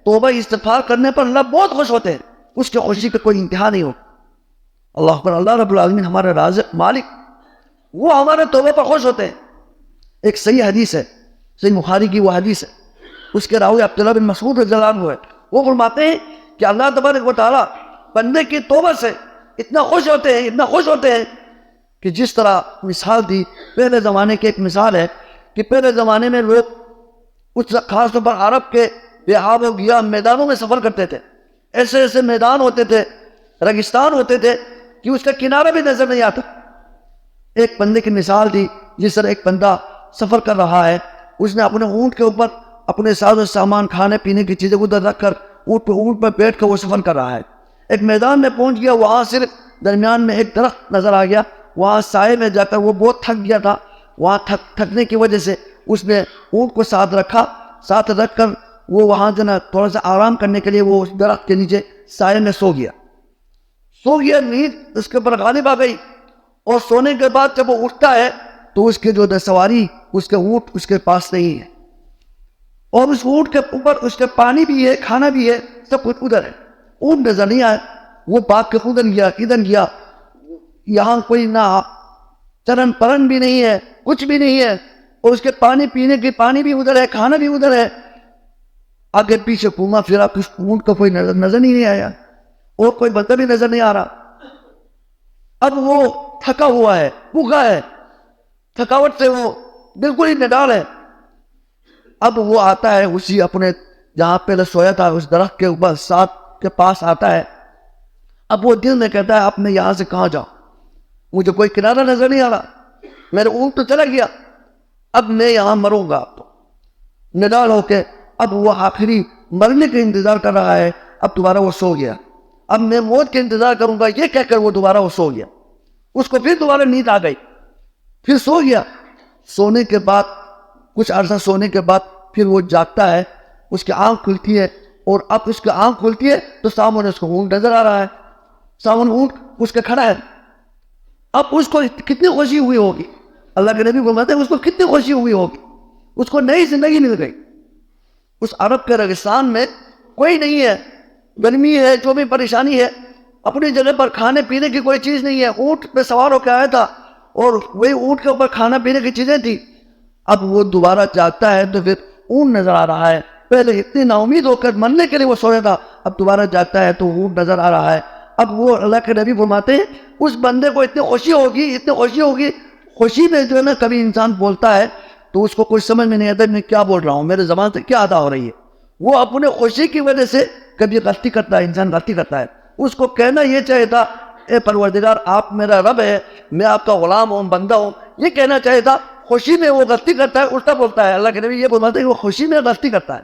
توبہ استغفار کرنے پر اللہ بہت خوش ہوتے ہیں، اس کی خوشی کا کوئی انتہا نہیں ہو۔ اللہ اکبر، اللہ رب العالمین ہمارے رازق مالک، وہ ہمارے توبہ پر خوش ہوتے ہیں۔ ایک صحیح حدیث ہے، صحیح بخاری کی وہ حدیث ہے، اس کے راوی عبداللہ بن مسعود رضی اللہ عنہ ہے، وہ فرماتے ہیں کہ اللہ تبارک و تعالیٰ بندے کی توبہ سے اتنا خوش ہوتے ہیں، اتنا خوش ہوتے ہیں کہ جس طرح مثال دی پہلے زمانے کی ایک مثال ہے کہ پہلے زمانے میں لوگ اس خاص طور پر عرب کے بے آب و گیا میدانوں میں سفر کرتے تھے، ایسے ایسے میدان ہوتے تھے، ریگستان ہوتے تھے کہ اس کا کنارہ بھی نظر نہیں آتا۔ ایک بندے کی مثال دی، جس طرح ایک بندہ سفر کر رہا ہے، اس نے اپنے اونٹ کے اوپر اپنے ساز و سامان کھانے پینے کی چیزیں ادھر رکھ کر اونٹ پر بیٹھ کر وہ سفر کر رہا ہے۔ ایک میدان میں پہنچ گیا، وہاں صرف درمیان میں ایک درخت نظر آ گیا، وہاں سائے میں جا کر وہ بہت تھک گیا تھا، وہاں تھکنے کی وجہ سے اس نے اونٹ کو ساتھ رکھا، ساتھ رکھ کر وہ وہاں جو نا تھوڑا سا آرام کرنے کے لیے وہ اس درخت کے نیچے سائے میں سو گیا۔ نیند اس کے اوپر غالب آ گئی، اور سونے کے بعد جب وہ اٹھتا ہے تو اس کے جو سواری، اس کے اونٹ اس کے پاس نہیں ہے، اور اس اونٹ کے اوپر اس کے پانی بھی ہے، کھانا بھی ہے، سب کچھ ادھر ہے، اونٹ نظر نہیں آیا۔ وہ باغ کے ادھر گیا، یہاں کوئی نہ چرن پرن بھی نہیں ہے، کچھ بھی نہیں ہے، اور اس کے پانی پینے کے پانی بھی ادھر ہے، کھانا بھی ادھر ہے۔ آگے پیچھے گھوما پھرا، کچھ اونٹ کا کوئی نظر نہیں آیا، اور کوئی بندہ بھی نظر نہیں آ رہا۔ اب وہ تھکا ہوا ہے، بھوکا ہے، تھکاوٹ سے وہ بالکل ہی نڈال ہے۔ اب وہ آتا ہے اسی اپنے جہاں پہلے سویا تھا اس درخت کے اوپر ساتھ کے پاس آتا ہے۔ اب وہ دل میں کہتا ہے اب میں یہاں سے کہاں جاؤں، مجھے کوئی کنارہ نظر نہیں آ رہا، میرا اونٹ تو چلا گیا، اب میں یہاں مروں گا۔ نڈال ہو کے اب وہ آخری مرنے کا انتظار کر رہا ہے۔ اب دوبارہ وہ سو گیا، اب میں موت کا انتظار کروں گا، یہ کہہ کر وہ دوبارہ وہ سو گیا۔ اس کو پھر دوبارہ نیند آ گئی، پھر سو گیا۔ سونے کے بعد کچھ عرصہ سونے کے بعد پھر وہ جاگتا ہے، اس کی آنکھ کھلتی ہے، اور اب اس کی آنکھ کھلتی ہے تو سامنے اس کو اونٹ نظر آ رہا ہے، سامنے اونٹ اس کے کھڑا ہے۔ اب اس کو کتنی خوشی ہوئی ہوگی، اللہ کے نبی فرماتے ہیں اس کو کتنی خوشی ہوئی ہوگی، اس کو نئی زندگی مل گئی۔ اس عرب کے ریگستان میں کوئی نہیں ہے، گرمی ہے، جو بھی پریشانی ہے، اپنی جگہ پر کھانے پینے کی کوئی چیز نہیں ہے، اونٹ پہ سوار ہو کے آیا تھا اور وہی اونٹ کے اوپر کھانا پینے کی چیزیں تھی۔ اب وہ دوبارہ جاگتا ہے تو پھر اونٹ نظر آ رہا ہے، پہلے اتنی نا امید ہو کر مرنے کے لیے وہ سویا تھا، اب دوبارہ جاگتا ہے تو اونٹ نظر آ رہا ہے۔ اب وہ اللہ کے نبی فرماتے ہیں اس بندے کو اتنی خوشی ہوگی، خوشی میں جو ہے نا کبھی انسان بولتا ہے تو اس کو کچھ سمجھ میں نہیں آتا میں کیا بول رہا ہوں، میرے زبان سے کیا ادا ہو رہی ہے۔ وہ اپنے خوشی کی وجہ سے کبھی غلطی کرتا ہے، انسان غلطی کرتا ہے۔ اس کو کہنا یہ چاہیے تھا اے پروردگار آپ میرا رب ہے، میں آپ کا غلام ہوں، بندہ ہوں، یہ کہنا چاہیے تھا۔ خوشی میں وہ غلطی کرتا ہے، الٹا بولتا ہے۔ اللہ کے نبی یہ بولتے ہیں کہ وہ خوشی میں غلطی کرتا ہے،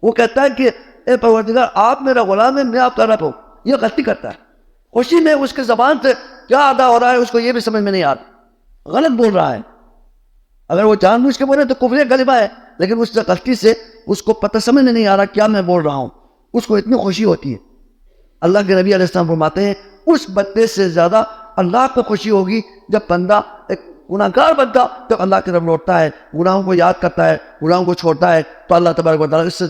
وہ کہتا ہے کہ اے پروردگار آپ میرا غلام ہے، میں آپ کا رب ہوں، یہ غلطی کرتا ہے۔ خوشی میں اس کے زبان سے کیا ادا ہو رہا ہے اس کو یہ بھی سمجھ میں نہیں آتا، غلط بول رہا ہے۔ اگر وہ جان بوجھ کے بولے تو کفر غلبہ ہے، لیکن اس غلطی سے اس کو پتہ سمجھ میں نہیں آ رہا کیا میں بول رہا ہوں، اس کو اتنی خوشی ہوتی ہے۔ اللہ کے نبی علیہ السلام فرماتے ہیں اس بندے سے زیادہ اللہ کو خوشی ہوگی جب بندہ، ایک گناہ گار بندہ جب اللہ کی طرف لوٹتا ہے، گناہوں کو یاد کرتا ہے، گناہوں کو چھوڑتا ہے، تو اللہ تبارک و تعالیٰ اس سے